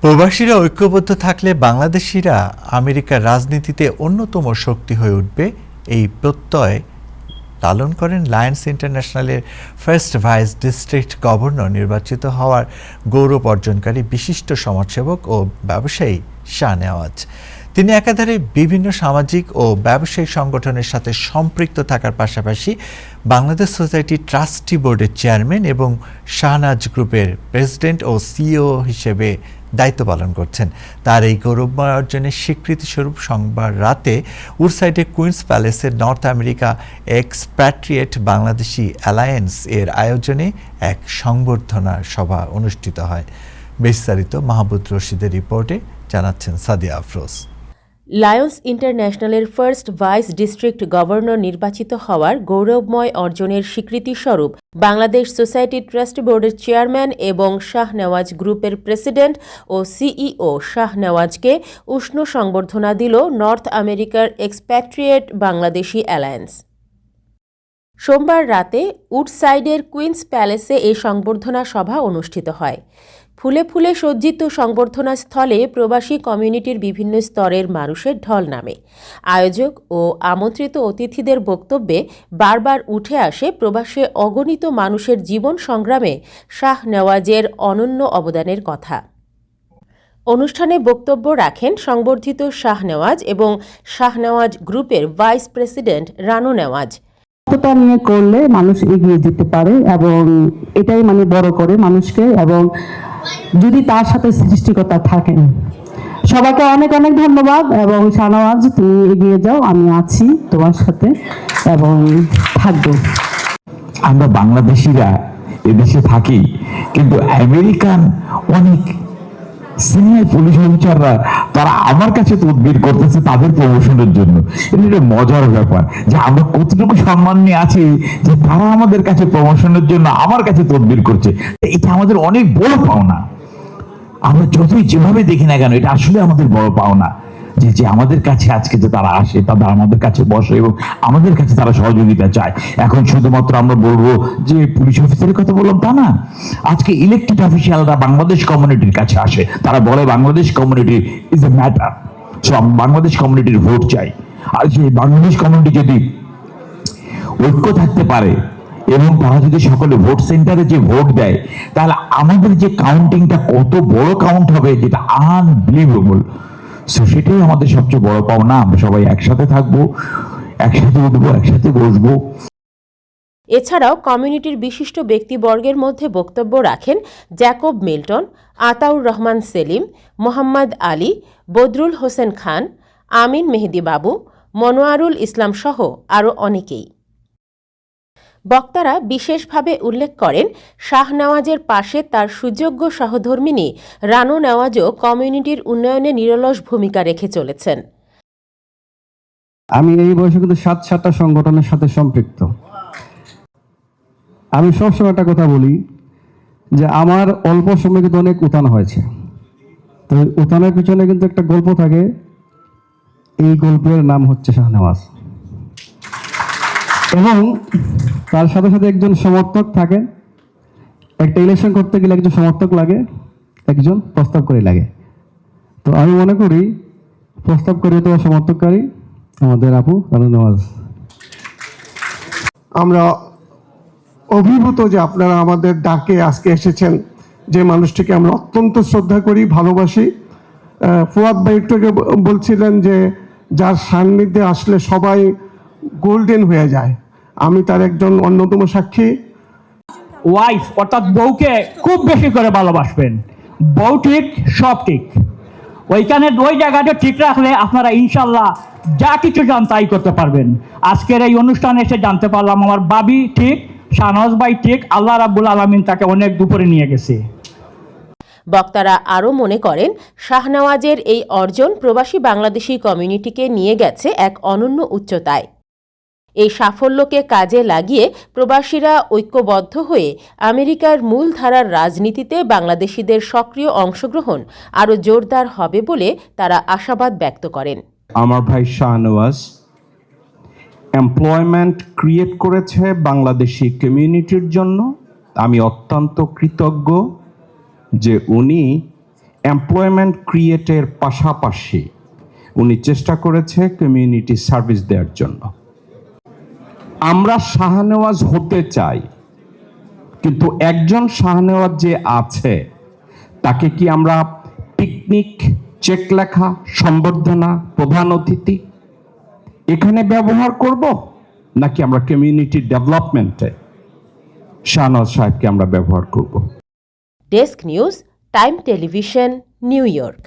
প্রবাসীরা ঐক্যবদ্ধ থাকলে বাংলাদেশিরা আমেরিকার রাজনীতিতে অন্যতম শক্তি হয়ে উঠবে, এই প্রত্যয় লালন করেন লায়ন্স ইন্টারন্যাশনালের ফার্স্ট ভাইস ডিস্ট্রিক্ট গভর্নর নির্বাচিত হওয়ার গৌরব অর্জনকারী বিশিষ্ট সমাজসেবক ও ব্যবসায়ী শাহ নেওয়াজ। তিনি একাধারে বিভিন্ন সামাজিক ও ব্যবসায়িক সংগঠনের সাথে সম্পৃক্ত থাকার পাশাপাশি বাংলাদেশ সোসাইটি ট্রাস্টি বোর্ডের চেয়ারম্যান এবং শাহনাজ গ্রুপের প্রেসিডেন্ট ও সিইও হিসেবে দায়িত্ব পালন করছেন। তার এই গৌরবময় অর্জনের স্বীকৃতিস্বরূপ সোমবার রাতে উডসাইডে কুইন্স প্যালেসের North America expatriate Bangladeshi alliance এর আয়োজনে এক সংবর্ধনা সভা অনুষ্ঠিত হয়। বিস্তারিত মাহবুব রশিদের রিপোর্টে জানাচ্ছেন সাদিয়া আফরোজ। লায়ন্স ইন্টারন্যাশনালের ফার্স্ট ভাইস ডিস্ট্রিক্ট গভর্নর নির্বাচিত হওয়ার গৌরবময় অর্জনের স্বীকৃতিস্বরূপ বাংলাদেশ সোসাইটি ট্রাস্ট বোর্ডের চেয়ারম্যান এবং শাহ নেওয়াজ গ্রুপের প্রেসিডেন্ট ও সিইও শাহ নেওয়াজকে উষ্ণ সংবর্ধনা দিল নর্থ আমেরিকার এক্সপ্যাট্রিয়েট বাংলাদেশি অ্যালায়েন্স। সোমবার রাতে উডসাইডের কুইন্স প্যালেসে এই সংবর্ধনা সভা অনুষ্ঠিত হয়। ফুলে ফুলে সজ্জিত সংবর্ধনা স্থলে প্রবাসী কমিউনিটির বিভিন্ন স্তরের মানুষের ঢল নামে। আয়োজক ও আমন্ত্রিত অতিথিদের বক্তব্যে বারবার উঠে আসে প্রবাসে অগণিত মানুষের জীবন সংগ্রামে শাহ নেওয়াজের অনন্য অবদানের কথা। অনুষ্ঠানে বক্তব্য রাখেন সংবর্ধিত শাহ নেওয়াজ এবং শাহ নেওয়াজ গ্রুপের ভাইস প্রেসিডেন্ট রানু নেওয়াজ। নিয়ে করলে মানুষ এগিয়ে যেতে পারে এবং এটাই বড় করে মানুষকে, এবং যদি তার সাথে সৃষ্টিকর্তা থাকেন। সবাইকে অনেক অনেক ধন্যবাদ এবং শাহনেওয়াজ, তুমি এগিয়ে যাও, আমি আছি তোমার সাথে এবং থাকবো। আমরা বাংলাদেশিরা এদেশে থাকি, কিন্তু আমেরিকান অনেক সিনিয়র পুলিশ অফিসাররা তারা আমার কাছে তদবির করতেছে তাদের প্রমোশনের জন্য। এটা একটা মজার ব্যাপার যে আমরা কতটুকু সম্মান নিয়ে আছি যে তারা আমাদের কাছে প্রমোশনের জন্য আমার কাছে তদবির করছে। এটা আমাদের অনেক বড় পাওনা। আমরা যতই যেভাবে দেখি না কেন, এটা আসলে আমাদের বড় পাওনা যে আমাদের কাছে আজকে যে তারা আসে, তারা আমাদের কাছে বসে এবং আমাদের কাছে তারা সহযোগিতা চায়। এখন শুধুমাত্র আমরা বলবো যে পুলিশ অফিসারের কথা বললাম তা না, আজকে ইলেক্টেড অফিসিয়ালরা বাংলাদেশ কমিউনিটির কাছে আসে, তারা বলে Bangladesh community is a matter, so Bangladesh কমিউনিটির ভোট চাই। আর সেই বাংলাদেশ কমিউনিটি যদি ঐক্য থাকতে পারে এবং তারা যদি সকলে ভোট সেন্টারে যে ভোট দেয়, তাহলে আমাদের যে কাউন্টিংটা কত বড় কাউন্ট হবে, যেটা আনবিলিভেবল। সো সেটাই আমাদের সবচেয়ে বড় পাওনা। আমরা সবাই একসাথে থাকবো, একসাথে উঠবো, একসাথে বসবো। এছাড়াও কমিউনিটির বিশিষ্ট ব্যক্তিবর্গের মধ্যে বক্তব্য রাখেন জ্যাকব মিল্টন, আতাউর রহমান সেলিম, মোহাম্মদ আলী, বদরুল হোসেন খান, আমিন মেহেদি বাবু, মনোয়ারুল ইসলাম সহ আরও অনেকেই। বক্তারা বিশেষভাবে উল্লেখ করেন শাহ নেওয়াজের পাশে তার সুযোগ্য সহধর্মিণী রানু নেওয়াজও কমিউনিটির উন্নয়নে নিরলস ভূমিকা রেখে চলেছেন। আমি এই বয়সে কিন্তু 7-7টা সংগঠনের সাথে সম্পৃক্ত। আমি সবসময় একটা কথা বলি যে আমার অল্প সময় কিন্তু অনেক উত্থান হয়েছে, তো উত্থানের পিছনে কিন্তু একটা গল্প থাকে, এই গল্পের নাম হচ্ছে শাহ নেওয়াজ। এবং তার সাথে সাথে একজন সমর্থক থাকে। একটা ইলেকশন করতে গেলে একজন সমর্থক লাগে, একজন প্রস্তাবকারী লাগে। তো আমি মনে করি প্রস্তাবকারী তো সমর্থককারী আমাদের আপু রানু নেওয়াজ। আমরা অভিভূত যে আপনারা আমাদের ডাকে আজকে এসেছেন, যে মানুষটিকে আমরা অত্যন্ত শ্রদ্ধা করি, ভালোবাসি। ফুয়াদ ভাই একটু আগে বলছিলেন যে যার সান্নিধ্যে আসলে সবাই গোল্ডেন হয়ে যায়, আমি তার একজন অন্যতম সাক্ষী। ওয়াইফ অর্থাৎ বউকে খুব বেশি করে ভালোবাসবেন। বউ ঠিক, সব ঠিক। ওইখানে ওই জায়গাটা ঠিক রাখলে আপনারা ইনশাল্লাহ যা কিছু চান তাই করতে পারবেন। আজকের এই অনুষ্ঠানে এসে জানতে পারলাম আমার বাবি ঠিক, শাহনেওয়াজ ভাই ঠিক, আল্লাহ রাব্বুল আলামিন তাকে অনেক দুপুরে নিয়ে গেছে। বক্তারা আরও মনে করেন শাহ নেওয়াজের এই অর্জন প্রবাসী বাংলাদেশি কমিউনিটিকে নিয়ে গেছে এক অনন্য উচ্চতায়। এই সাফল্যকে কাজে লাগিয়ে প্রবাসীরা ঐক্যবদ্ধ হয়ে আমেরিকার মূলধারার রাজনীতিতে বাংলাদেশিদের সক্রিয় অংশগ্রহণ আরও জোরদার হবে বলে তারা আশাবাদ ব্যক্ত করেন। আমার ভাই শাহনেওয়াজ এমপ্লয়মেন্ট ক্রিয়েট করেছে বাংলাদেশি কমিউনিটির জন্য। আমি অত্যন্ত কৃতজ্ঞ যে উনি এমপ্লয়মেন্ট ক্রিয়েটের পাশাপাশি উনি চেষ্টা করেছে কমিউনিটি সার্ভিস দেওয়ার জন্য। আমরা শাহনেওয়াজ হতে চাই, কিন্তু একজন শাহনেওয়াজ যে আছে তাকে কি আমরা পিকনিক, চেক লেখা, সম্বর্ধনা, প্রধান অতিথি এখানে ব্যবহার করব, নাকি আমরা কমিউনিটি ডেভেলপমেন্টে শাহনেওয়াজ সাহেবকে আমরা ব্যবহার করব? Desk news, time television, new York.